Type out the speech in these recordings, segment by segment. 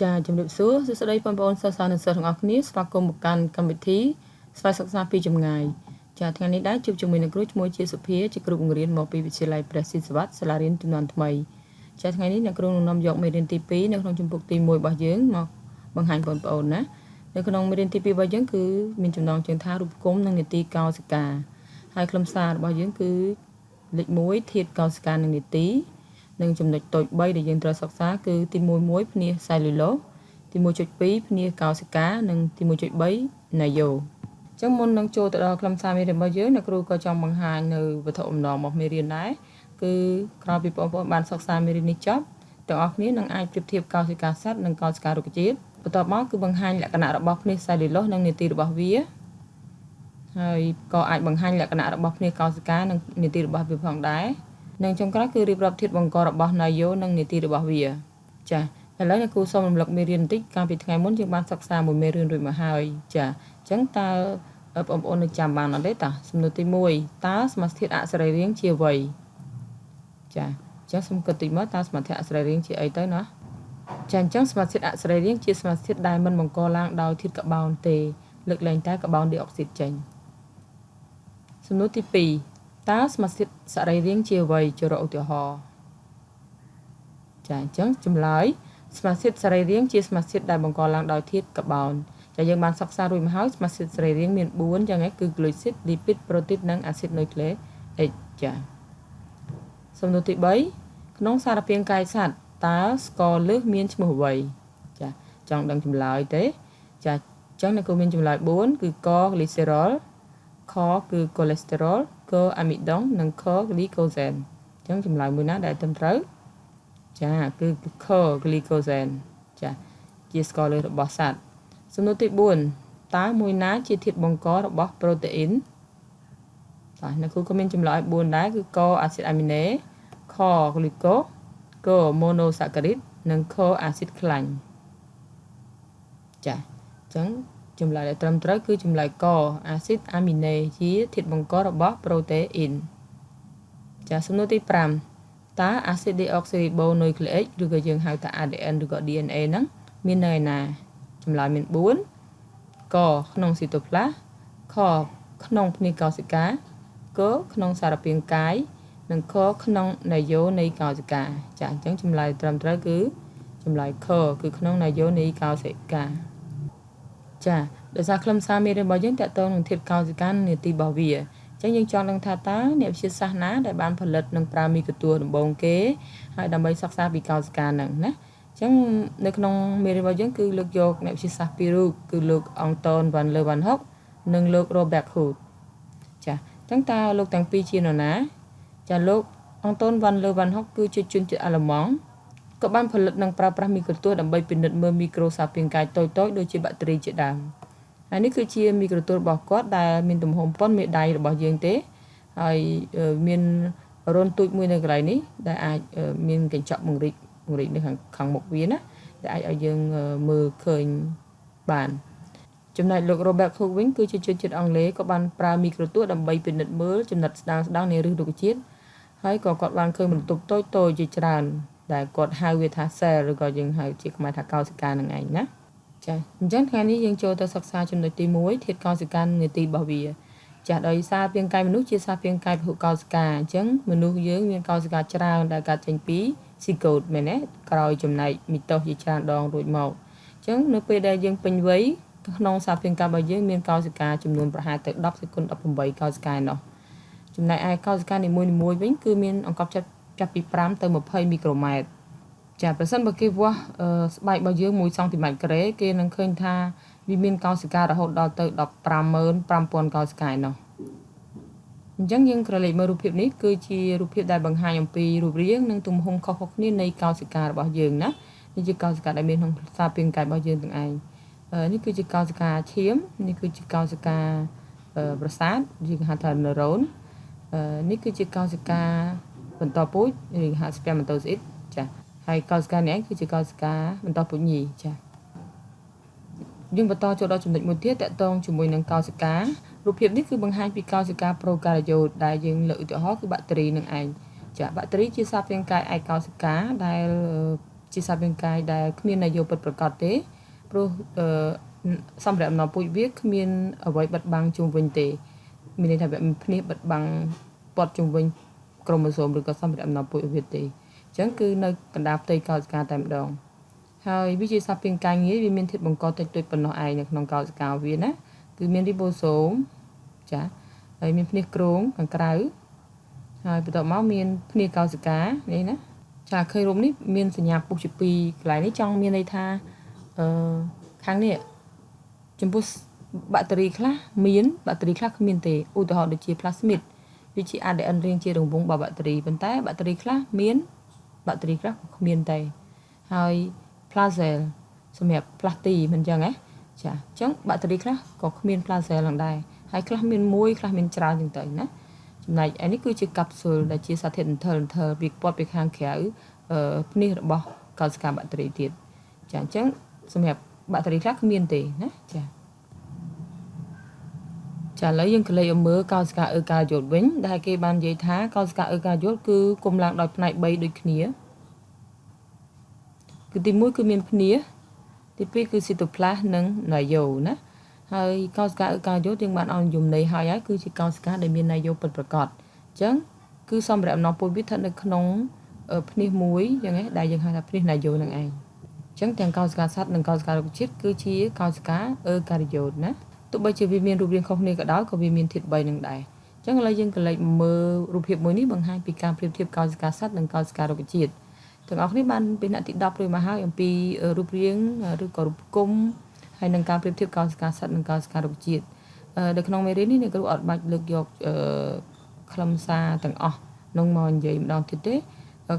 ចាជំរាបសួរសួស្តីបងប្អូនសិស្សនិងសិស្សទាំងអស់គ្នាស្វាគមន៍មកកាន់កម្មវិធីស្វ័យសិក្សាពីចម្ងាយចាថ្ងៃនេះដែរជួបជាមួយនឹងគ្រូឈ្មោះជាសុភាជាគ្រូបង្រៀនមកពីវិទ្យាល័យព្រះស៊ីសវ័តសាលារៀនចំនួនថ្មីចាថ្ងៃនេះអ្នកគ្រូនឹងនាំយកមេរៀនទី2នៅក្នុងជំពូកទី1របស់យើងមកបង្ហាញបងប្អូនណានៅក្នុងមេរៀនទី2របស់យើងគឺមានចំណងជើងថារូបគុំនិងនីតិកោសិកាហើយខ្លឹមសាររបស់យើងគឺលេខ1ធាតុកោសិកានិងនីតិនិងចំណុចតូច3ដែលយើងត្រូវសិក្សាគឺទី1ភ្នាសសាយលូឡូសទី1.2ភ្នាសកោសិកានិងទី1.3ណាយ៉ូអញ្ចឹងមុននឹងចូលទៅដល់ខ្លឹមសារមេរៀនរបស់យើងអ្នកគ្រូក៏ចង់បង្ហាញនៅវត្ថុអំណងរបស់មេរៀនដែរគឺក្រោយពីបងប្អូនបានសិក្សាមេរៀននេះចប់ទាំងអស់គ្នានឹងអាចប្រៀបធៀបកោសិកាសត្វនិងកោសិការុក្ខជាតិបន្ទាប់មកគឺបង្ហាញលក្ខណៈរបស់ភ្នាសសាយលូឡូសនិងនីតិរបស់វាហើយក៏អាចបង្ហាញលក្ខណៈរបស់ភ្នាសកោសិកានិងនីតិរបស់វាផងដែរនិងចុងក្រោយគឺរៀបរាប់ធាតុបង្ករបស់ណាយ៉ូនិងនីតិរបស់វាចា៎ឥឡូវអ្នកគ្រូសូមរំលឹកមេរៀនបន្តិចកាលពីថ្ងៃមុនយើងបានសិក្សាមួយមេរៀនរួចមកហើយចា៎អញ្ចឹងតើបងប្អូននៅចាំបានអត់ទេតាសំណួរទី1តើសមាសធាតុអសរីរាង្គជាអ្វីចា៎អញ្ចឹងសូមគិតតិចមកតើសមាសធាតុអសរីរាង្គជាអីទៅណាចា៎អញ្ចឹងសមាសធាតុអសរីរាង្គជាសមាសធាតុដែលមិនបង្កឡើងដោយធាតុកាបូនទេលើកលែងតែកាបូនឌីអុកស៊ីតចេញសំណួរទី2តើសមាសធាតុសរីរាង្គជាអ្វីចូលរកឧទាហរណ៍ចា៎អញ្ចឹងចម្លើយសមាសធាតុសរីរាង្គជាសមាសធាតុដែលបង្កឡើងដោយធាតុកាបូនចា៎យើងបានសិក្សារួចមកហើយសមាសធាតុសរីរាង្គមាន4ចឹងឯងគឺ glucid lipid protein និង acid nucleic ចា៎សំណួរទី3ក្នុងសារពាង្គកាយសត្វតើស្ករលើសមានឈ្មោះអ្វីចា៎ចង់ដឹងចម្លើយទេចា៎អញ្ចឹងអ្នកគ្រូមានចម្លើយ4គឺក glycerol ខគឺ cholesterol ក amidon និងខ glycogen អញ្ចឹងចម្លើយមួយណាដែលត្រឹមត្រូវចាគឺខ glycogen ចាជាស្ករលើសរបស់សត្វសំណួរទី4តើមួយណាជាធាតុបង្ករបស់ប្រូតេអ៊ីនចាអ្នកគ្រូក៏មានចម្លើយ4ដែរគឺកអាស៊ីតអាមីណេខ glucose ក monosaccharide និងខ អាស៊ីតខ្លាញ់ចាអញ្ចឹងចម្លើយដែលត្រឹមត្រូវគឺចម្លើយកអាស៊ីតអាមីណេជាធាតុបង្ករបស់ប្រូតេអ៊ីនចាសំណួរទី5តើអាស៊ីតឌីអុកស៊ីរីបូនុយក្លេអ៊ិកឬក៏យើងហៅថា ADN ឬក៏ DNA ហ្នឹងមាននៅឯណាចម្លើយមាន4កក្នុងស៊ីតូផ្លាសខក្នុងភ្នាសកោសិកាកក្នុងសារពាង្គកាយនិងខក្នុងណាយ៉ូនៃកោសិកាចាអញ្ចឹងចម្លើយត្រឹមត្រូវគឺចម្លើយខគឺក្នុងណាយ៉ូនៃកោសិកាចាដោយសារខ្លឹមសារមេរៀនរបស់យើងតកតងនឹងធាតុកោសិកានិងនីតិរបស់វាអញ្ចឹងយើងចង់ដឹងថាតើអ្នកវិទ្យាសាស្ត្រណាដែលបានផលិតនិងប្រើមីក្រូទស្សន៍ដំបូងគេហើយដើម្បីសិក្សាពីកោសិកាហ្នឹងណាអញ្ចឹងនៅក្នុងមេរៀនរបស់យើងគឺលើកយកអ្នកវិទ្យាសាស្ត្រពីររូបគឺលោកអង់តូនវ៉ាន់លើវ៉ាន់ហុកនិងលោករ៉ូបែកហ៊ូតចាអញ្ចឹងតើលោកទាំងពីរជានរណាចាលោកអង់តូនវ៉ាន់លើវ៉ាន់ហុកគឺជាជនជាតិអាល្លឺម៉ង់ក៏បានផលិតនិងប្រើប្រាស់មីក្រូទស្សន៍ដើម្បីពិនិត្យមើលមីក្រូសារពាង្គកាយតូចៗដូចជាបាក់តេរីជាដើមហើយនេះគឺជាមីក្រូទស្សន៍របស់គាត់ដែលមានទំហំប៉ុនមេដៃរបស់យើងទេហើយមានរន្ធទូចមួយនៅកន្លែងនេះដែលអាចមានកញ្ចក់បង្រិចនៅខាងមុខវាណាដែលអាចឲ្យយើងមើលឃើញបានចំណែកលោក Robert Hooke វិញគឺជាជនជាតិអង់គ្លេសក៏បានប្រើមីក្រូទស្សន៍ដើម្បីពិនិត្យមើលចំណិតស្ដើងនៃឫសរុក្ខជាតិហើយក៏គាត់បានឃើញបន្ទប់តូចៗជាច្រើនដែលគាត់ហៅវាថា cell ឬក៏យើងហៅជាខ្មែរថាកោសិកានឹងឯងណាចាអញ្ចឹងថ្ងៃនេះយើងចូលទៅសិក្សាចំណុចទី1ធាតុកោសិកានីតិរបស់វាចាដោយសារពាង្គកាយមនុស្សជាសារពាង្គកាយពហុកោសិកាអញ្ចឹងមនុស្សយើងមានកោសិកាច្រើនដែលកើតចេញពីស៊ីកូតមែនទេក្រោយចំណែកមីតូសជាច្រើនដងរួចមកអញ្ចឹងនៅពេលដែលយើងពេញវ័យក្នុងសារពាង្គកាយរបស់យើងមានកោសិកាចំនួនប្រហែលទៅ10សេគុណ18កោសិកានោះចំណែកឯកោសិកានីមួយៗវិញគឺមានអង្កត់ចាប់ពី5ទៅ20មីក្រូម៉ែត្រចាប្រសិនបើគេវាស់ស្បែករបស់យើង1សង់ទីម៉ែត្រការ៉េគេនឹងឃើញថាវាមានកោសិការហូតដល់ទៅ155,000កោសិកាឯណោះអញ្ចឹងយើងក្រឡេកមើលរូបភាពនេះគឺជារូបភាពដែលបង្ហាញអំពីរូបរាងនិងទំហំខុសៗគ្នានៃកោសិការបស់យើងណានេះជាកោសិកាដែលមានក្នុងសារពាង្គកាយរបស់យើងទាំងឯងនេះគឺជាកោសិកាឈាមនេះគឺជាកោសិកាប្រសាទយើងហៅថា neuron នេះគឺជាកោសិកាបន្តពូជឬហៅ spermatozoid ចាហើយកោសិកានេះគឺជាកោសិកាបន្តពូជញីចាយើងបន្តចូលដល់ចំណុចមួយទៀតតកតងជាមួយនឹងកោសិការូបភាពនេះគឺបង្ហាញពីកោសិកាប្រូការយ៉ូតដែលយើងលើកឧទាហរណ៍គឺបាក់តេរីនឹងឯងចាបាក់តេរីជាសារពាង្គកាយឯកកោសិកាដែល ជាសាពេញកាយដែលគ្មាននយោពិតប្រកបទេព្រោះសម្រាប់អំណពុជវាគ្មានអ្វីបិទបាំងជុំវិញទេមានន័យថាវាមានភ្នាសបិទបាំងព័ទ្ធជុំវិញក្រូម៉ូសូមឬក៏សម្រាប់អំណពុជវាទេអញ្ចឹងគឺនៅកណ្ដាលផ្ទៃកោសិកាតែម្ដងហើយវាជាសាពេញកាយងាយវាមានធាតុបង្កតិចតួចប៉ុណ្ណោះឯងនៅក្នុងកោសិកាវាណាគឺមានរីបូសូមចាហើយមានភ្នាសគ្រោងខាងក្រៅហើយបន្ទាប់មកមានភ្នាសកោសិកានេះណាចាឃើញរូបនេះមានសញ្ញាពុះជា2កន្លែងនេះចង់មានន័យថាខាងនេះចំពោះបាក់តេរីខ្លះមានបាក់តេរីខ្លះគ្មានទេឧទាហរណ៍ដូចជា plasmid វាជា ADN រាងជារង្វង់របស់បាក់តេរីប៉ុន្តែបាក់តេរីខ្លះមានបាក់តេរីខ្លះក៏គ្មានទេហើយ plasel សម្រាប់ plasty មិនអញ្ចឹងណាចាអញ្ចឹងបាក់តេរីខ្លះក៏គ្មាន plasel ឡើងដែរហើយខ្លះមានមួយខ្លះមានច្រើនចឹងទៅណាចំណែកឯនេះគឺជាកាប់ស៊ុលដែលជាសារធាតុអន្ថលវាព័ទ្ធពីខាងក្រៅភ្នាសរបស់កោសិកាបាក់តេរីទៀតចាអញ្ចឹងសម្រាប់បាក់តេរីខ្លះគ្មានទេណាចាឥឡូវយើងក៏លេខឲ្យមើលកោសិកាអ៊ឺកាយ៉ូតវិញដែលគេបាននិយាយថាកោសិកាអ៊ឺកាយ៉ូតគឺគុំឡើងដោយផ្នែក3ដូចគ្នាគឺទី1គឺមានភ្នាសទី2គឺស៊ីតូផ្លាសនិងណាយ៉ូណាហើយកោសិកាអ៊ឺកាយ៉ូតយើងបានឲ្យយមន័យហើយគឺជាកោសិកាដែលមានណាយ៉ូពិតប្រាកដអញ្ចឹងគឺសម្រាប់អំណពុជវាស្ថិតនៅក្នុងភ្នាសមួយអញ្ចឹងដែលយើងហៅថាភ្នាសណាយ៉ូនឹងឯងអញ្ចឹងទាំងកោសិកាសត្វនិងកោសិការុក្ខជាតិគឺជាកោសិកាអ៊ឺកាយ៉ូតណាទោះបីជាវាមានរូបរាងខុសគ្នាក៏ដោយក៏វាមានធាតុ3នឹងដែរអញ្ចឹងឥឡូវយើងក៏លេចមើលរូបភាពមួយនេះបង្ហាញពីការប្រៀបធៀបកោសិកាសត្វនិងកោសិការុក្ខជាតិទាំងអស់គ្នាបានពីថ្នាក់ទី10រួចមកហើយអំពីរូបរាងឬក៏រូបគុំហើយនឹងការប្រៀបធៀបកោសិកាសត្វនិងកោសិការុក្ខជាតិនៅក្នុងមេរៀននេះអ្នកគ្រូអត់បាច់លើកយកខ្លឹមសារទាំងអស់នោះមកនិយាយម្ដងទៀតទេ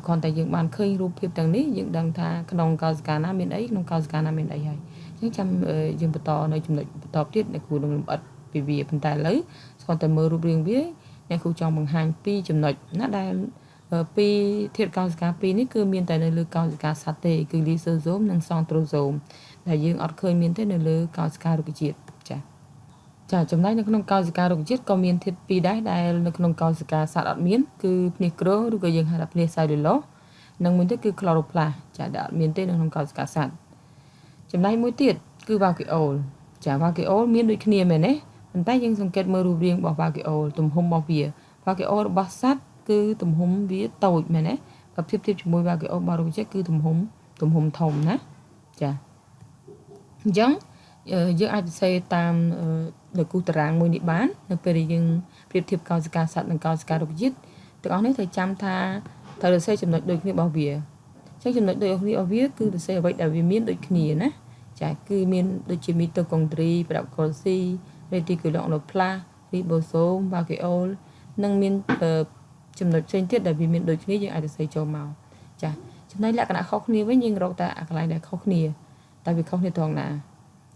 គ្រាន់តែយើងបានឃើញរូបភាពទាំងនេះយើងដឹងថាក្នុងកោសិកាណាមានអីក្នុងកោសិកាណាមានអីហើយអញ្ចឹងចាំយើងបន្តនៅចំណុចបន្តទៀតអ្នកគ្រូនឹងលម្អិតពីវាប៉ុន្តែឥឡូវស្គាល់តែមើលរូបរាងវាអ្នកគ្រូចង់បង្ហាញពីចំណុចណាដែលពីធាតុកោសិកា2នេះគឺមានតែនៅលើកោសិកាសត្វទេគឺលីសូសូមនិងសង់ត្រូសូមដែលយើងអត់ឃើញមានទេនៅលើកោសិការុក្ខជាតិចាចំណែកនៅក្នុងកោសិការុក្ខជាតិក៏មានធាតុ2ដែរដែលនៅក្នុងកោសិកាសត្វអត់មានគឺភ្នាសគ្រោងឬក៏យើងហៅថាភ្នាស cellulose និងមួយទៀតគឺ chloroplast ចាដែលអត់មានទេនៅក្នុងកោសិកាសត្វចំណែកមួយទៀតគឺ vacuole ចា vacuole មានដូចគ្នាមែនទេប៉ុន្តែយើងសង្កេតមើលរូបរាងរបស់ vacuole ទំហំរបស់វា vacuole របស់សត្វគឺទំហំវាតូចមែនទេបើប្រៀបធៀបជាមួយ vacuole របស់រុក្ខជាតិគឺទំហំធំណាចាអញ្ចឹងយើងអាចសរសេរតាមលើគូតារាងមួយនេះបាននៅពេលដែលយើងប្រៀបធៀបកោសិកាសត្វនិងកោសិការុក្ខជាតិទាំងអស់នេះត្រូវចាំថាត្រូវសរសេរចំណុចដូចគ្នារបស់វាអញ្ចឹងចំណុចដូចគ្នារបស់វាគឺសរសេរអ្វីដែលវាមានដូចគ្នាណាចាគឺមានដូចជាមីតូកុងទ្រីប្រាប់កុលស៊ីរេទីគូឡុកណូផ្លាសរីបូសូមវ៉ាគីអូលនិងមានចំណុចផ្សេងទៀតដែលវាមានដូចគ្នាយើងអាចសរសេរចូលមកចាចំណែកលក្ខណៈខុសគ្នាវិញយើងរកតែកន្លែងដែលខុសគ្នាតែវាខុសគ្នាត្រង់ណា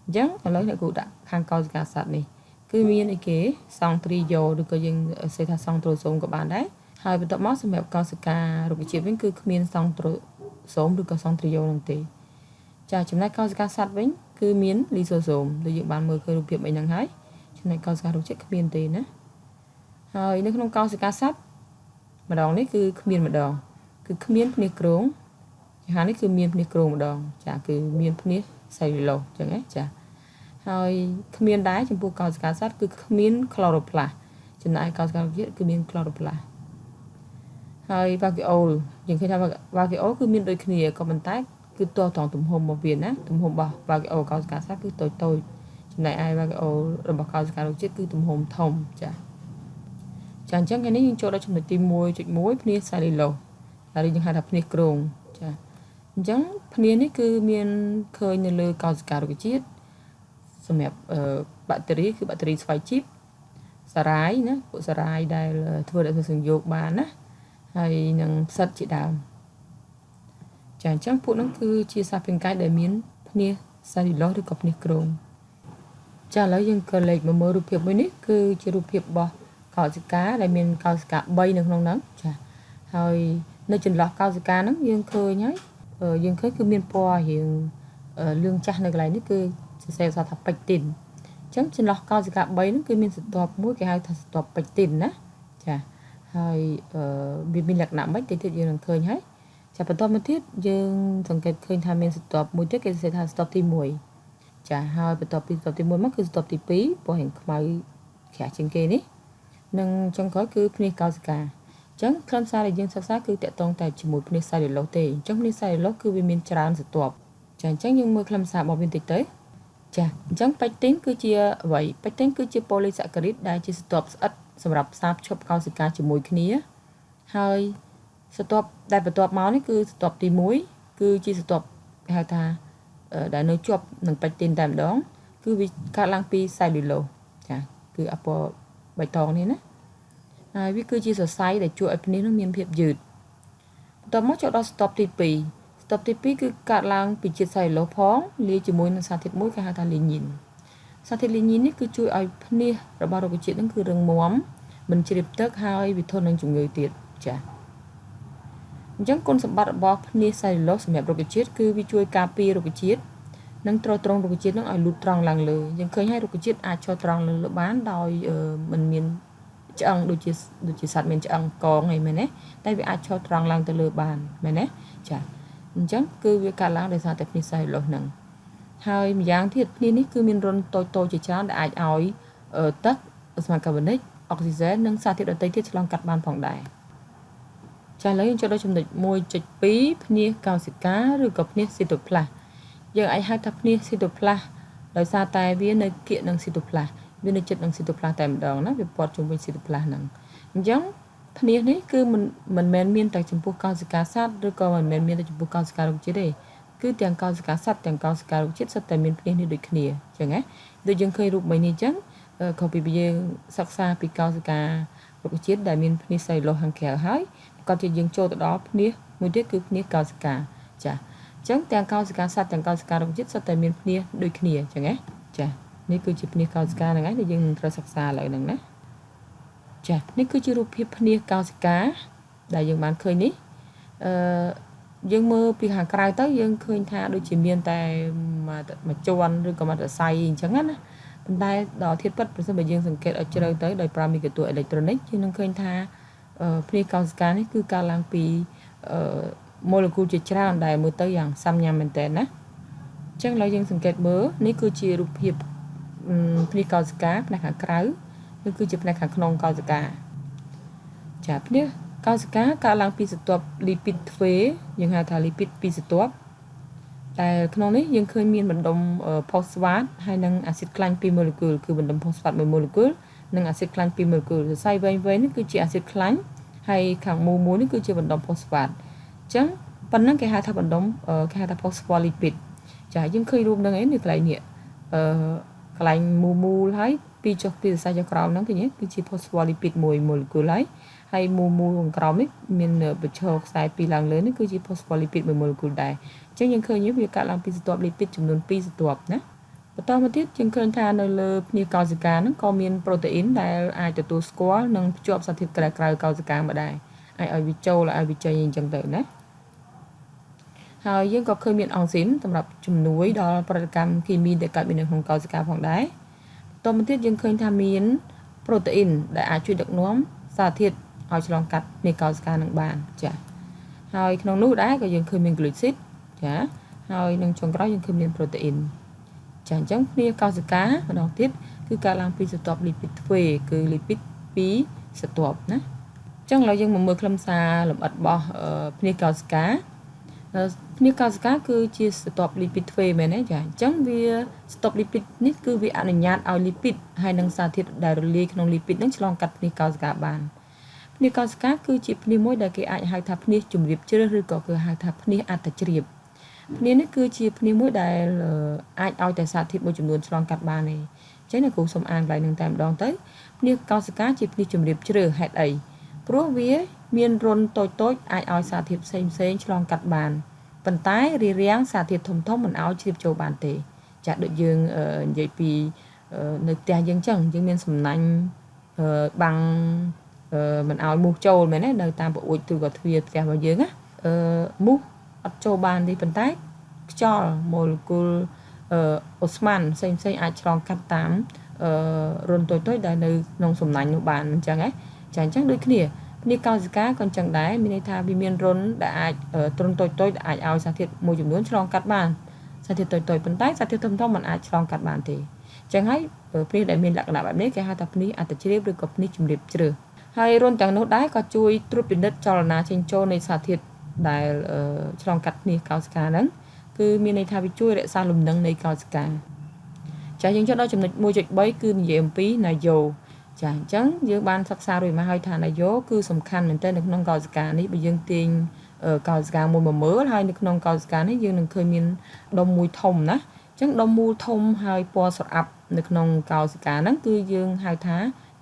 អញ្ចឹងឥឡូវអ្នកគ្រូដាក់ខាងកោសិកាសត្វនេះគឺមានអីគេសង់ត្រីយ៉ូឬក៏យើងសរសេរថាសង់ត្រូសូមក៏បានដែរហើយបន្ទាប់មកសម្រាប់កោសិការុក្ខជាតិវិញគឺគ្មានសង់ត្រូសូមឬក៏សង់ត្រីយ៉ូនោះទេចាចំណែកកោសិកាសត្វវិញគឺមានលីសូសូមដូចយើងបានមើលឃើញរូបភាពអីហ្នឹងហើយចំណែកកោសិការុក្ខជាតិគ្មានទេណាហើយនៅក្នុងកោសិកាសត្វម្ដងនេះគឺគ្មានម្ដងគឺគ្មានភ្នាសគ្រោងជាហានេះគឺមានភ្នាសគ្រោងម្ដងចាគឺមានភ្នាស cellulose អញ្ចឹងណាចាហើយគ្មានដែរចំពោះកោសិកាសត្វគឺគ្មាន chloroplast ចំណែកកោសិការុក្ខជាតិគឺមាន chloroplast ហើយ vacuole យើងឃើញថា vacuole គឺមានដូចគ្នាក៏ប៉ុន្តែគឺតត្រង់ទំហំរបស់វាណាទំហំរបស់ vacuole កោសិកាសត្វគឺតូចចំណែកឯ vacuole របស់កោសិការុក្ខជាតិគឺទំហំធំចាអញ្ចឹងថ្ងៃនេះយើងចូលដល់ចំណុចទី 1.1 ភ្នាស cellulose ហើយយើងហៅថាភ្នាសគ្រោងចាអញ្ចឹងភ្នាសនេះគឺមានឃើញនៅលើកោសិការុក្ខជាតិសម្រាប់បាក់តេរីគឺបាក់តេរីស្វ័យជីបសារ៉ាយណាពួកសារ៉ាយដែលធ្វើដោយសង្យោគបានណាហើយនឹងផ្សិតជាដើមចាអញ្ចឹងពួកហ្នឹងគឺជាសត្វពេញកាយដែលមានភ្នាស cellulose ឬក៏ភ្នាសគ្រោងចាឥឡូវយើងក៏លេខមកមើលរូបភាពមួយនេះគឺជារូបភាពរបស់កោសិកាដែលមានកោសិកា3នៅក្នុងហ្នឹងចាហើយនៅចន្លោះកោសិកាហ្នឹងយើងឃើញហើយយើងឃើញគឺមានពណ៌រៀងលឿងចាស់នៅកន្លែងនេះគឺសរសេរអក្សរថាពេចទីនអញ្ចឹងចន្លោះកោសិកា3ហ្នឹងគឺមានស្រទាប់មួយគេហៅថាស្រទាប់ពេចទីនណាចាហើយវាមានលក្ខណៈមិនតិចទៀតយើងនឹងឃើញហើយ ចាបន្តមកទៀតយើងសង្កេតឃើញថាមានស្ទប់មួយទៀតគេសរសេរថាស្ទប់ទី1ចាហើយបន្ទាប់ពីស្ទប់ទី1មកគឺស្ទប់ទី2ពណ៌រាងខ្មៅក្រាស់ជាងគេនេះនិងចុងក្រោយគឺភ្នាសកោសិកាអញ្ចឹងខ្លឹមសារដែលយើងសិក្សាគឺតកតងតែជាមួយភ្នាសសាយឡូសទេអញ្ចឹងភ្នាសសាយឡូសគឺវាមានច្រើនស្ទប់ចាអញ្ចឹងយើងមើលខ្លឹមសាររបស់វាបន្តិចទៅចាអញ្ចឹងប៉េទីនគឺជាអ្វីប៉េទីនគឺជាប៉ូលីសាការីតដែលជាស្ទប់ស្អិតសម្រាប់ផ្សារភ្ជាប់កោសិកាជាមួយគ្នាហើយស្ទប់ដែលបន្ទាប់មកនេះគឺស្ទប់ទី1គឺជាស្ទប់គេហៅថាដែលនៅជាប់នឹងប៉េទីនតែម្ដងគឺវាកើតឡើងពីសាយឡូសចាគឺអពណ៌បៃតងនេះណាហើយវាគឺជាសរសៃដែលជួយឲ្យភ្នាសនោះមានភាពយឺតបន្ទាប់មកចូលដល់ស្ទប់ទី2ស្ទប់ទី2គឺកើតឡើងពីជាតិសាយឡូសផងលាយជាមួយនឹងសារធាតុមួយគេហៅថាលីញ៉ីនសារធាតុលីញ៉ីននេះគឺជួយឲ្យភ្នាសរបស់រុក្ខជាតិនឹងគឺរឹងមាំមិនជ្រាបទឹកហើយវាធន់នឹងជំងឺទៀតចាអញ្ចឹងគុណសម្បត្តិរបស់ភ្នាសសាយឡូសសម្រាប់រុក្ខជាតិគឺវាជួយការពាររុក្ខជាតិនិងទ្រទ្រង់រុក្ខជាតិនឹងឲ្យលូតត្រង់ឡើងលើយើងឃើញហើយរុក្ខជាតិអាចឈរត្រង់លើបានដោយមិនមានឆ្អឹងដូចជាសត្វមានឆ្អឹងកងអីមែនទេតែវាអាចឈរត្រង់ឡើងទៅលើបានមែនទេចាអញ្ចឹងគឺវាកើតឡើងដោយសារតែភ្នាសសាយឡូសហ្នឹងហើយម្យ៉ាងទៀតភ្នាសនេះគឺមានរុនតូចៗជាច្រើនដែលអាចឲ្យទឹកស្មាកាបូនិកអុកស៊ីហ្សែននិងសារធាតុដទៃទៀតឆ្លងកាត់បានផងដែរចាឥឡូវយើងចូលដល់ចំណុច 1.2 ភ្នាសកោសិកាឬក៏ភ្នាសស៊ីតូផ្លាសយើងអាចហៅថាភ្នាសស៊ីតូផ្លាសដោយសារតែវានៅគៀកនឹងស៊ីតូផ្លាសវានៅជិតនឹងស៊ីតូផ្លាសតែម្ដងណាវាព័ទ្ធជុំវិញស៊ីតូផ្លាសហ្នឹងអញ្ចឹងភ្នាសនេះគឺមិនមែនមានតែចំពោះកោសិកាសត្វឬក៏មិនមែនមានតែចំពោះកោសិការុក្ខជាតិទេគឺទាំងកោសិកាសត្វទាំងកោសិការុក្ខជាតិសុទ្ធតែមានភ្នាសនេះដូចគ្នាអញ្ចឹងណាដូចយើងឃើញរូបមួយនេះអញ្ចឹងខុសពីយើងសិក្សាពីកោសិការុក្ខជាតិដែលមានភ្នាសសាយឡូសខាងក្រៅហើយគាត់ជាយើងចូលទៅដល់ភ្នាសមួយទៀតគឺភ្នាសកោសិកាចាអញ្ចឹងទាំងកោសិកាសត្វទាំងកោសិការុក្ខជាតិសុទ្ធតែមានភ្នាសដូចគ្នាអញ្ចឹងណាចានេះគឺជាភ្នាសកោសិកាហ្នឹងហើយដែលយើងនឹងត្រូវសិក្សាឥឡូវហ្នឹងណាចានេះគឺជារូបភាពភ្នាសកោសិកាដែលយើងបានឃើញនេះយើងមើលពីខាងក្រៅទៅយើងឃើញថាដូចជាមានតែមួយជាន់ឬក៏មួយសរសៃអញ្ចឹងណាប៉ុន្តែដល់ធាតុពិតប្រសិនបើយើងសង្កេតឲ្យជ្រៅទៅដោយប្រើមីក្រូទស្សន៍អេឡិចត្រូនិកយើងនឹងឃើញថាភ្នាសកោសិកានេះគឺកើតឡើងពីម៉ូលេគុលជាច្រើនដែលមើលទៅយ៉ាងសាំញ៉ាំមែនតើណាអញ្ចឹងឥឡូវយើងសង្កេតមើលនេះគឺជារូបភាពភ្នាសកោសិកាផ្នែកខាងក្រៅឬគឺជាផ្នែកខាងក្នុងកោសិកាចាភ្នាសកោសិកាកើតឡើងពីស្រទាប់លីពីតទ្វេយើងហៅថាលីពីតពីរស្រទាប់តែក្នុងនេះយើងឃើញមានបណ្ដុំផូស្វាតហើយនិងអាស៊ីតខ្លាញ់2ម៉ូលេគុលគឺបណ្ដុំផូស្វាត1ម៉ូលេគុលនិងអាស៊ីតខ្លាញ់2ម៉ូលេគុលសរសៃវែងៗនេះគឺជាអាស៊ីតខ្លាញ់ហើយខាងមូលមួយនេះគឺជាបណ្ដុំផូស្វាតអញ្ចឹងប៉ុណ្ណឹងគេហៅថាបណ្ដុំគេហៅថាផូស្វ៉ាលីពីតចាយើងឃើញរូបហ្នឹងឯងនេះកន្លែងនេះកន្លែងមូលហើយពីចុះពីសរសៃចុងក្រោមហ្នឹងឃើញទេគឺជាផូស្វ៉ាលីពីត1ម៉ូលេគុលហើយមូលខាងក្រោមនេះមានបញ្ឈរខ្សែពីរឡើងលើនេះគឺជាផូស្វ៉ាលីពីត1ម៉ូលេគុលដែរអញ្ចឹងយើងឃើញវាកើតឡើងពីស្រទាប់លីពីតចំនួន2ស្រទាប់ណាបន្តមកទៀតយើងឃើញថានៅលើភ្នាសកោសិកាហ្នឹងក៏មានប្រូតេអ៊ីនដែលអាចទទួលស្គាល់និងភ្ជាប់សារធាតុក្រៅកោសិកាមកដែរអាចឲ្យវាចូលឲ្យវាចេញអញ្ចឹងទៅណាហើយយើងក៏ឃើញមានអង់ស៊ីនសម្រាប់ជំនួយដល់ប្រតិកម្មគីមីដែលកើតមាននៅក្នុងកោសិកាផងដែរបន្តមកទៀតយើងឃើញថាមានប្រូតេអ៊ីនដែលអាចជួយដឹកនាំសារធាតុឲ្យឆ្លងកាត់ភ្នាសកោសិកានឹងបានចាហើយក្នុងនោះដែរក៏យើងឃើញមានក្លូស៊ីតចាហើយនឹងចុងក្រោយយើងឃើញមានប្រូតេអ៊ីនចាអញ្ចឹងភ្នាសកោសិកាម្ដងទៀតគឺកើតឡើងពីស្រទាប់លីពីតទ្វេគឺលីពីត2ស្រទាប់ណាអញ្ចឹងឥឡូវយើងមកមើលខ្លឹមសារលម្អិតរបស់ភ្នាសកោសិកាភ្នាសកោសិកាគឺជាស្រទាប់លីពីតទ្វេមែនទេចាអញ្ចឹងវាស្រទាប់លីពីតនេះគឺវាអនុញ្ញាតឲ្យលីពីតហើយនិងសារធាតុដែលរលាយក្នុងលីពីតនឹងឆ្លងកាត់ភ្នាសកោសិកាបានភ្នាសកោសិកាគឺជាភ្នាសមួយដែលគេអាចហៅថាភ្នាសជំរាបជ្រៅឬក៏គេហៅថាភ្នាសអត្តជ្រាបភ្នាសនេះគឺជាភ្នាសមួយដែលអាចឲ្យតែសារធាតុមួយចំនួនឆ្លងកាត់បានទេអញ្ចឹងអ្នកគ្រូសូមអានកន្លែងនឹងតែម្ដងទៅភ្នាសកោសិកាជាភ្នាសជំរាបជ្រៅហេតុអីព្រោះវាមានរុនតូចអាចឲ្យសារធាតុផ្សេងឆ្លងកាត់បានប៉ុន្តែរារាំងសារធាតុធំមិនឲ្យជ្រាបចូលបានទេចាដូចយើងនិយាយពីនៅផ្ទះយើងអញ្ចឹងយើងមានសំណាញ់បាំងមិនឲ្យមូសចូលមែនទេនៅតាមប្អួយឬក៏ទ្វារផ្ទះរបស់យើងណាមូសអត់ចូលបានទេប៉ុន្តែខ្យល់ម៉ូលេគុលអូស្មန်ផ្សេងអាចឆ្លងកាត់តាមរុនតូចដែលនៅក្នុងសំណាញ់នោះបានអញ្ចឹងហ៎ចាអញ្ចឹងដូចគ្នា នេះកោសិកាក៏ចឹងដែរមានន័យថាវាមានរុនដែលអាចទ្រុនតូចៗដែលអាចឲ្យសារធាតុមួយចំនួនឆ្លងកាត់បានសារធាតុតូចៗប៉ុន្តែសារធាតុធំៗมันអាចឆ្លងកាត់បានទេចឹងហើយភ្នាសដែលមានលក្ខណៈបែបនេះគេហៅថាភ្នាសអត្តជ្រាបឬក៏ភ្នាសជំរាបជ្រើសហើយរុនទាំងនោះដែរក៏ជួយត្រួតពិនិត្យចលនាចេញចូលនៃសារធាតុដែលឆ្លងកាត់ភ្នាសកោសិកាហ្នឹងគឺមានន័យថាវាជួយរក្សាលំនឹងនៃកោសិកាចាយើងចូលដល់ចំណុច 1.3 គឺនិយាយអំពីណាយោចាអញ្ចឹងយើងបានសិក្សារួចមកហើយថាណាយោគឺសំខាន់មែនទែននៅក្នុងកោសិកានេះបើយើងទាញកោសិកាមួយមកមើលហើយនៅក្នុងកោសិកានេះយើងនឹងឃើញមានដុំមួយធំណាអញ្ចឹងដុំមូលធំហើយពណ៌ស្រអាប់នៅក្នុងកោសិកាហ្នឹងគឺយើងហៅថា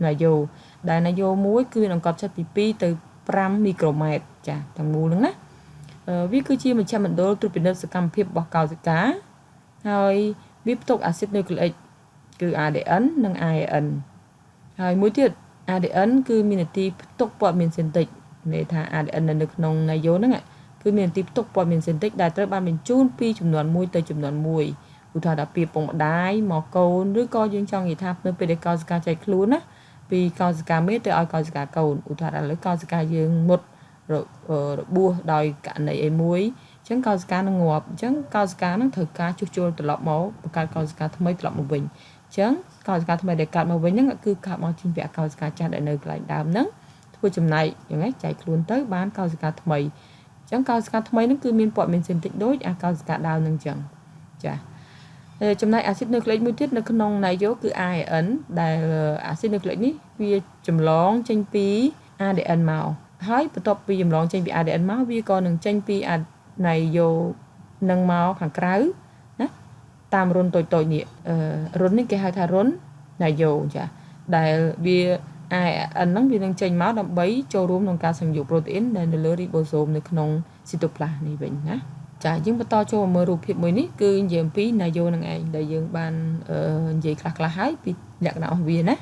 ណាយោដែលណាយោមួយគឺមានអង្កត់ចិត្តពី2ទៅ5មីក្រូម៉ែត្រចាទាំងមូលហ្នឹងណាវាគឺជាមជ្ឈមណ្ឌលត្រួតពិនិត្យសកម្មភាពរបស់កោសិកាហើយវាផ្ទុកអាស៊ីតនុយក្លេអ៊ិកគឺ ADN និង ARN ហើយមួយទៀត ADN គឺមាននាទីផ្ទុកព័ត៌មានស៊ីនតិចន័យថា ADN នៅក្នុងណាយោហ្នឹងគឺមាននាទីផ្ទុកព័ត៌មានស៊ីនតិចដែលត្រូវបានបញ្ជូនពីចំនួន1ទៅចំនួន1ឧទាហរណ៍ថាពីពងម្ដាយមកកូនឬក៏យើងចង់និយាយថានៅពេលដែលកោសិកាចែកខ្លួនណាពីកោសិកាមេទៅឲ្យកោសិកាកូនឧទាហរណ៍ឥឡូវកោសិកាយើងមុតរបួសដោយករណីអីមួយអញ្ចឹងកោសិកានឹងងាប់អញ្ចឹងកោសិកានឹងត្រូវការជួសជុលត្រឡប់មកបង្កើតកោសិកាថ្មីត្រឡប់មកវិញអញ្ចឹងកោសិកាថ្មីដែលកើតមកវិញហ្នឹងគឺកើតមកជាពាក់កោសិកាចាស់ដែលនៅកន្លែងដើមហ្នឹងធ្វើចំណែកយ៉ាងម៉េចចែកខ្លួនទៅបានកោសិកាថ្មីអញ្ចឹងកោសិកាថ្មីហ្នឹងគឺមានព័ត៌មានស៊ីនតិចដូចអាកោសិកាដើមហ្នឹងអញ្ចឹងចាចំណែកអាស៊ីតនុយក្លេអ៊ិកមួយទៀតនៅក្នុងណាយោគឺ ARN ដែលអាស៊ីតនុយក្លេអ៊ិកនេះវាចម្លងចេញពី ADN មកហើយបន្ទាប់ពីចម្លងចេញពី ADN មកវាក៏នឹងចេញពីណាយោនឹងមកខាងក្រៅណាតាមរុនតូចៗនេះរុននេះគេហៅថារុនណាយោចាដែលវា ARN ហ្នឹងវានឹងចេញមកដើម្បីចូលរួមក្នុងការសំយោគប្រូតេអ៊ីនដែលនៅលើរីបូសូមនៅក្នុងស៊ីតូផ្លាសនេះវិញណាចាយើងបន្តចូលមើលរូបភាពមួយនេះគឺនិយាយអំពីណាយោនឹងឯងដែលយើងបាននិយាយខ្លះៗហើយពីលក្ខណៈរបស់វាណា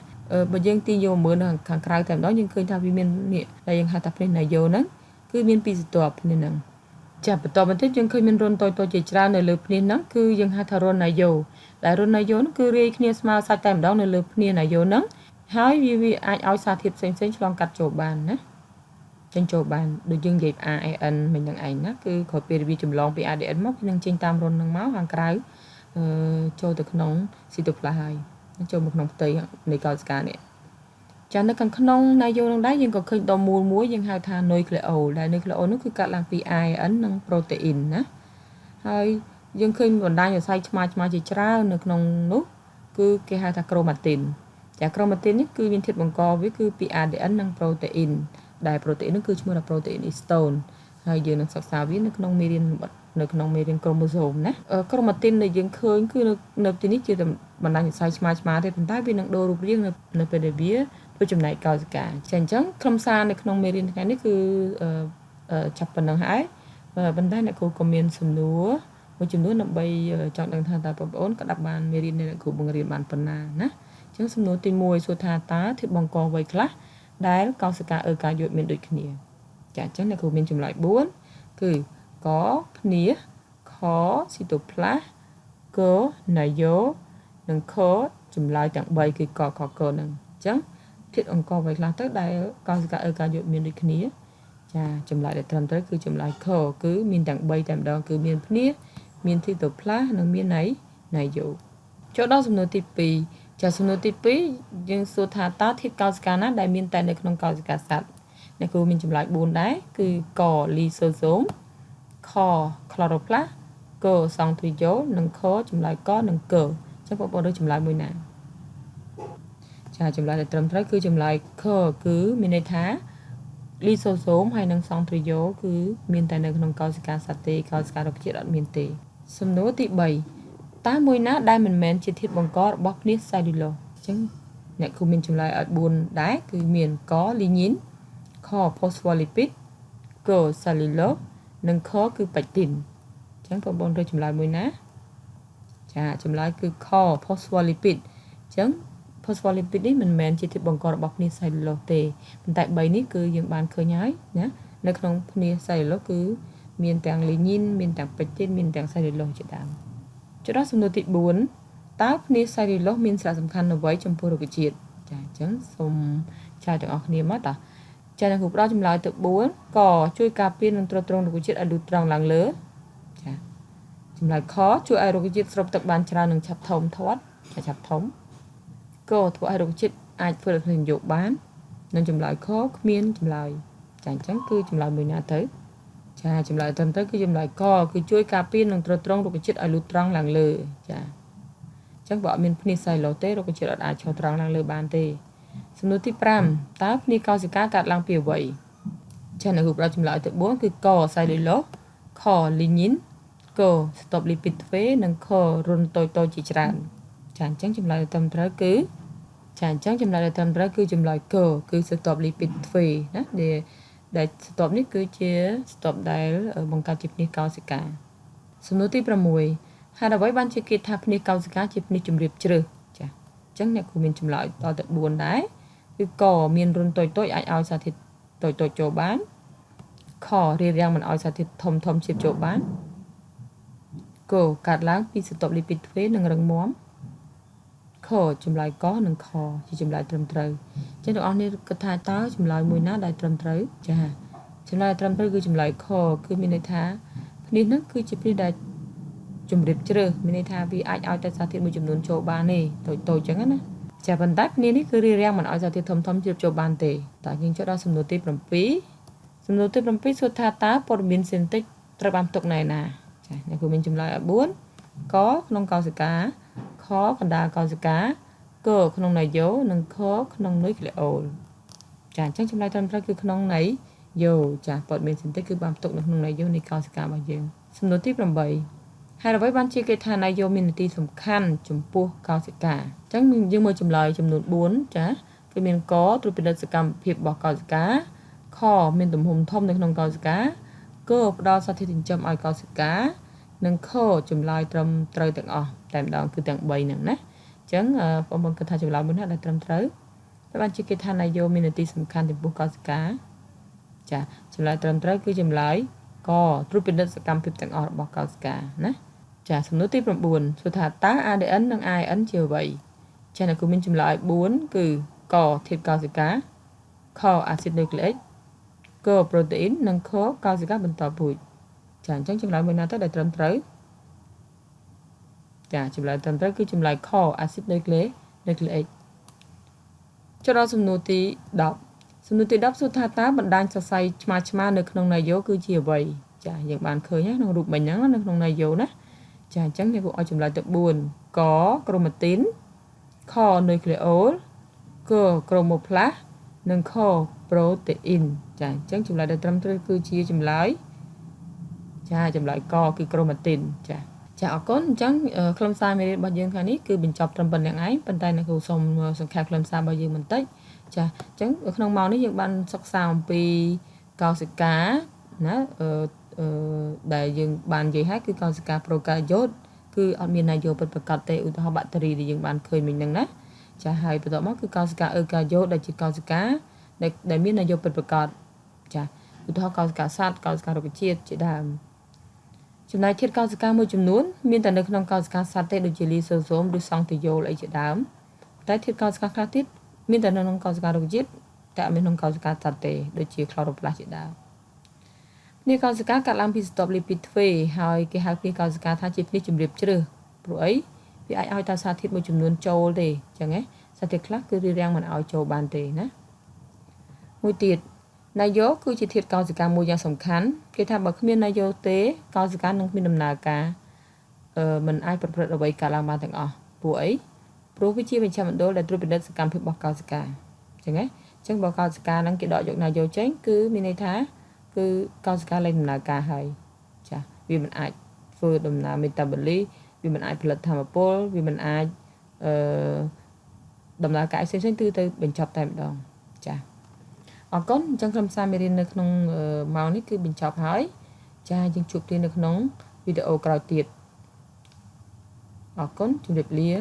បើយើងទីយកមើលនៅខាងក្រៅតែម្ដងយើងឃើញថាវាមាននេះដែលយើងហៅថាភ្នែកណាយោហ្នឹងគឺមានពីរស្រទាប់ភ្នែកហ្នឹងចាបន្តបន្តិចយើងឃើញមានរុនតូចៗជាច្រើននៅលើភ្នែកហ្នឹងគឺយើងហៅថារុនណាយោដែលរុនណាយោហ្នឹងគឺរាយគ្នាស្មើសាច់តែម្ដងនៅលើភ្នែកណាយោហ្នឹងហើយវាអាចឲ្យសារធាតុផ្សេងៗឆ្លងកាត់ចូលបានណាចេញចូលបានដូចយើងនិយាយ ARN មិញហ្នឹងឯងណាគឺក្រោយពេលវាចម្លងពី ADN មកវានឹងចេញតាមរុនហ្នឹងមកខាងក្រៅចូលទៅក្នុងស៊ីតូផ្លាសហើយចូលមកក្នុងផ្ទៃនៃកោសិកានេះចានៅខាងក្នុងណាយោនឹងដែរយើងក៏ឃើញដុំមូលមួយយើងហៅថានុយក្លេអូលដែលនុយក្លេអូលនោះគឺកើតឡើងពី ARN និងប្រូតេអ៊ីនណាហើយយើងឃើញបណ្ដាញសរសៃឆ្មារជាច្រើននៅក្នុងនោះគឺគេហៅថាក្រូម៉ាទីនចាក្រូម៉ាទីននេះគឺមានធាតុបង្កវាគឺពី ADN និងប្រូតេអ៊ីនដែលប្រូតេអ៊ីននោះគឺឈ្មោះថាប្រូតេអ៊ីនអ៊ីស្តូនហើយយើងនឹងសិក្សាវានៅក្នុងមេរៀននៅក្នុងមេរៀនក្រូម៉ូសូមណាក្រូម៉ាទីនដែលយើងឃើញគឺនៅទីនេះជាបណ្ដាញសរសៃឆ្មារទេប៉ុន្តែវានឹងដូររូបរាងនៅពេលដែលវាធ្វើចំណែកកោសិកាអញ្ចឹងខ្លឹមសារនៅក្នុងមេរៀនថ្ងៃនេះគឺចាប់ប៉ុណ្ណឹងហើយប៉ុន្តែអ្នកគ្រូក៏មានសំណួរមួយចំនួនដើម្បីចង់ដឹងថាតើបងប្អូនក្តាប់បានមេរៀននៃអ្នកគ្រូបង្រៀនបានប៉ុណ្ណាណាអញ្ចឹងសំណួរទី1សួរថាតើធាតុបង្កអ្វីខ្លះដែលកោសិកាកាយុមានដូចគ្នាចាអញ្ចឹងអ្នកគ្រូមានចម្លើយ4គឺកភ្នាសខស៊ីតូផ្លាសកណាយោនិងខចម្លើយទាំង3គឺកខកហ្នឹងអញ្ចឹងធាតុអង្គអ្វីខ្លះទៅដែលកោសិកាកាយុមានដូចគ្នាចាចម្លើយដែលត្រឹមត្រូវគឺចម្លើយខគឺមានទាំង3តែម្ដងគឺមានភ្នាសមានស៊ីតូផ្លាសនិងមានណាយោចូលដល់សំណួរទី2ចាសំណួរទី2យើងសួរថាតើធាតុកោសិកាណាដែលមានតែនៅក្នុងកោសិកាសត្វអ្នកគ្រូមានចម្លើយ4ដែរគឺកលីសូសូមខក្លូរ៉ូផ្លាសកសង់ទ្រីយ៉ូលនិងខចម្លើយកនិងកអញ្ចឹងបងប្អូនរើសចម្លើយមួយណាចាចម្លើយដែលត្រឹមត្រូវគឺចម្លើយខគឺមានន័យថាលីសូសូមហើយនិងសង់ទ្រីយ៉ូលគឺមានតែនៅក្នុងកោសិកាសត្វទេកោសិការុក្ខជាតិអត់មានទេសំណួរទី3តើមួយណាដែលមិនមែនជាធាតុបង្ករបស់ភ្នាសសែលឡូឡូសអញ្ចឹងអ្នកគ្រូមានចម្លើយឲ្យ4ដែរគឺមានកលីញ៉ីនខផូស្ហ្វូលីពីតកសាលីឡូសនិងខគឺប៉ាច់ទីនអញ្ចឹងបងប្អូនរើសចម្លើយមួយណាចាចម្លើយគឺខផូស្ហ្វូលីពីតអញ្ចឹងផូស្ហ្វូលីពីតនេះមិនមែនជាធាតុបង្ករបស់ភ្នាសសែលឡូឡូសទេប៉ុន្តែ3នេះគឺយើងបានឃើញហើយណានៅក្នុងភ្នាសសែលឡូឡូសគឺមានទាំងលីញ៉ីនមានទាំងប៉ាច់ទីនមានទាំងសែលឡូឡូសជាដើមចុះដល់សំណួរទី4តើភ្នាសសែលឡូឡូសមានសារៈសំខាន់អ្វីចំពោះរុក្ខជាតិចាអញ្ចឹងសូមចែកទាំងអស់គ្នាមកតើ ចាអ្នកគ្រូផ្ដល់ចម្លើយទៅ4កជួយការពារនិងទ្រទ្រង់រុក្ខជាតិឲ្យលូតត្រង់ឡើងលើចាចម្លើយខជួយឲ្យរុក្ខជាតិស្រូបទឹកបានច្រើននិងឆាប់ធំធាត់ឆាប់ធំកធ្វើឲ្យរុក្ខជាតិអាចធ្វើឲ្យគ្នាយកបាននិងចម្លើយខគ្មានចម្លើយចាអញ្ចឹងគឺចម្លើយមួយណាទៅចាចម្លើយត្រឹមត្រូវគឺចម្លើយកគឺជួយការពារនិងទ្រទ្រង់រុក្ខជាតិឲ្យលូតត្រង់ឡើងលើចាអញ្ចឹងបើអត់មានភ្នាកសៃឡូទេរុក្ខជាតិអត់អាចឈរត្រង់ឡើងលើបានទេសំណួរទី5តើភ្នាកកោសិកាកើតឡើងពីអ្វីចាអ្នកគ្រូផ្ដល់ចម្លើយទៅ4គឺកសៃលូឡូសខលីញ៉ីនកស្តុបលីពីតទ្វេនិងខរុនតូចៗជាច្រើនចាអញ្ចឹងចម្លើយត្រឹមត្រូវគឺចាអញ្ចឹងចម្លើយត្រឹមត្រូវគឺចម្លើយកគឺស្តុបលីពីតទ្វេណាដែលស្តុបនេះគឺជាស្តុបដែលបង្កើតជាភ្នាកកោសិកាសំណួរទី6ហេតុអ្វីបានជាគេថាភ្នាកកោសិកាជាភ្នាកជម្រាបជ្រៅចាអញ្ចឹងអ្នកគ្រូមានចម្លើយដល់ទៅ4ដែរគឺកមានរុនតូចៗអាចឲ្យសារធាតុតូចៗចូលបានខរារាំងមិនឲ្យសារធាតុធំៗជ្រាបចូលបានកកើតឡើងពីស្តុបលីពីតទ្វេនិងរឹងមាំខចម្លើយកនិងខជាចម្លើយត្រឹមត្រូវចឹងបងប្អូននេះគិតថាតើចម្លើយមួយណាដែលត្រឹមត្រូវចាចម្លើយត្រឹមត្រូវគឺចម្លើយខគឺមានន័យថាភ្នាកហ្នឹងគឺជាភ្នាកដែលជំរាបជ្រៅមានន័យថាវាអាចឲ្យតែសារធាតុមួយចំនួនចូលបានទេតូចៗចឹងណាចាប៉ុន្តែភ្នាកនេះគឺរារាំងមិនឲ្យសារធាតុធំជ្រាបចូលបានទេតើយើងចូលដល់សំណួរទី7សំណួរទី7សួរថាតើព័ត៌មានសេនតិចត្រូវបានផ្ទុកនៅណាចាអ្នកគ្រូមានចម្លើយឲ្យ4កក្នុងកោសិកាខកណ្ដាលកោសិកាកក្នុងន័យយោនិងខក្នុងនុយក្លេអូលចាអញ្ចឹងចម្លើយត្រឹមត្រូវគឺក្នុងន័យយោចាព័ត៌មានសេនតិចគឺបានផ្ទុកនៅក្នុងន័យយោនៃកោសិការបស់យើងសំណួរទី8ហេតុអ្វីបានជាគេថាន័យយោមានន័យសំខាន់ចំពោះកោសិកាអញ្ចឹងយើងមើលចម្លើយចំនួន4ចាគឺមានកត្រួតពិនិត្យសកម្មភាពរបស់កោសិកាខមានទំហំធំនៅក្នុងកោសិកាកផ្ដល់សារធាតុចិញ្ចឹមឲ្យកោសិកានិងខចម្លើយត្រឹមត្រូវទាំងអស់តែម្ដងគឺទាំង3ហ្នឹងណាអញ្ចឹងបងប្អូនគិតថាចម្លើយមួយណាដែលត្រឹមត្រូវតែបានជាគេថាន័យយោមានន័យសំខាន់ចំពោះកោសិកាចាចម្លើយត្រឹមត្រូវគឺចម្លើយកត្រួតពិនិត្យសកម្មភាពទាំងអស់របស់កោសិកាណាចាសំណួរទី9សួរថាតើ ADN និង ARN ជាអ្វីចាអ្នកគ្រូមានចម្លើយ4គឺកធាតុកោសិកាខអាស៊ីតនុយក្លេអ៊ិកកប្រូតេអ៊ីននិងខកោសិកាបន្តពូជចាអញ្ចឹងចម្លើយមួយណាទៅដែលត្រឹមត្រូវចាចម្លើយត្រឹមត្រូវគឺចម្លើយខអាស៊ីតនុយក្លេអ៊ិកចូលដល់សំណួរទី10សំណួរទី10សួរថាតើបណ្ដាញសរសៃឆ្មានៅក្នុងន័យយោគឺជាអ្វីចាយើងបានឃើញក្នុងរូបមិញហ្នឹងនៅក្នុងន័យយោណាចាអញ្ចឹងយើងគួរឲ្យចម្លើយទៅ4កក្រូម៉ាទីនខនុយក្លេអូលកក្រូម៉ូផ្លាសនិងខប្រូតេអ៊ីនចាអញ្ចឹងចម្លើយដែលត្រឹមត្រូវគឺជាចម្លើយចាចម្លើយកគឺក្រូម៉ាទីនចាអរគុណអញ្ចឹងខ្លឹមសារមេរៀនរបស់យើងថ្ងៃនេះគឺបញ្ចប់ត្រឹមប៉ុណ្្នឹងឯងប៉ុន្តែអ្នកគ្រូសូមសង្ខេបខ្លឹមសាររបស់យើងបន្តិចចាអញ្ចឹងក្នុងម៉ោងនេះយើងបានសិក្សាអំពីកោសិកាណាដែលយើងបាននិយាយហើយគឺកោសិកាប្រូការីយ៉ូតគឺអត់មានន័យយោពិតប្រាកដទេឧទាហរណ៍បាក់តេរីដែលយើងបានឃើញមិញហ្នឹងណាចាហើយបន្ទាប់មកគឺកោសិកាអ៊ឺការីយ៉ូតដែលជាកោសិកាដែលមានន័យយោពិតប្រាកដចាឧទាហរណ៍កោសិកាសត្វកោសិការុក្ខជាតិជាដើមចំណែកធាតុកោសិកាមួយចំនួនមានតែនៅក្នុងកោសិកាសត្វទេដូចជាលីសូសូមឬសង់ទីយ៉ូលអីជាដើមតែធាតុកោសិកាខ្លះទៀតមានតែនៅក្នុងកោសិការុក្ខជាតិតែអត់មានក្នុងកោសិកាសត្វទេដូចជាក្លូរ៉ូផ្លាសជាដើមភ្នាកកោសិកាកាត់ឡើងពីស្តុបលីពីតទ្វេហើយគេហៅភ្នាកកោសិកាថាជាភ្នាកជម្រាបជ្រៅព្រោះអីវាអាចឲ្យតែសារធាតុមួយចំនួនចូលទេអញ្ចឹងណាសារធាតុខ្លះគឺរារាំងមិនឲ្យចូលបានទេណាមួយទៀតន័យយោគឺជាធាតុកោសិកាមួយយ៉ាងសំខាន់គេថាបើគ្មានន័យយោទេកោសិកានឹងគ្មានដំណើរការមិនអាចប្រព្រឹត្តអ្វីកើតឡើងបានទាំងអស់ព្រោះអីព្រោះវាជាវិជ្ជាមណ្ឌលដែលត្រួតពិនិត្យសកម្មភាពរបស់កោសិកាអញ្ចឹងណាអញ្ចឹងបើកោសិកានឹងគេដកយកន័យយោចេញគឺមានន័យថាគឺកោសិកាលែងដំណើរការហើយចាវាមិនអាចធ្វើដំណើរមេតាបូលីវាមិនអាចផលិតថាមពលវាមិនអាចដំណើរការផ្សេងៗទៅបញ្ចប់តែម្ដងចាអរគុណអញ្ចឹងខ្លឹមសារមេរៀននៅក្នុងម៉ោងនេះគឺបញ្ចប់ហើយចាយើងជួបគ្នានៅក្នុងវីដេអូក្រោយទៀតអរគុណជម្រាបលា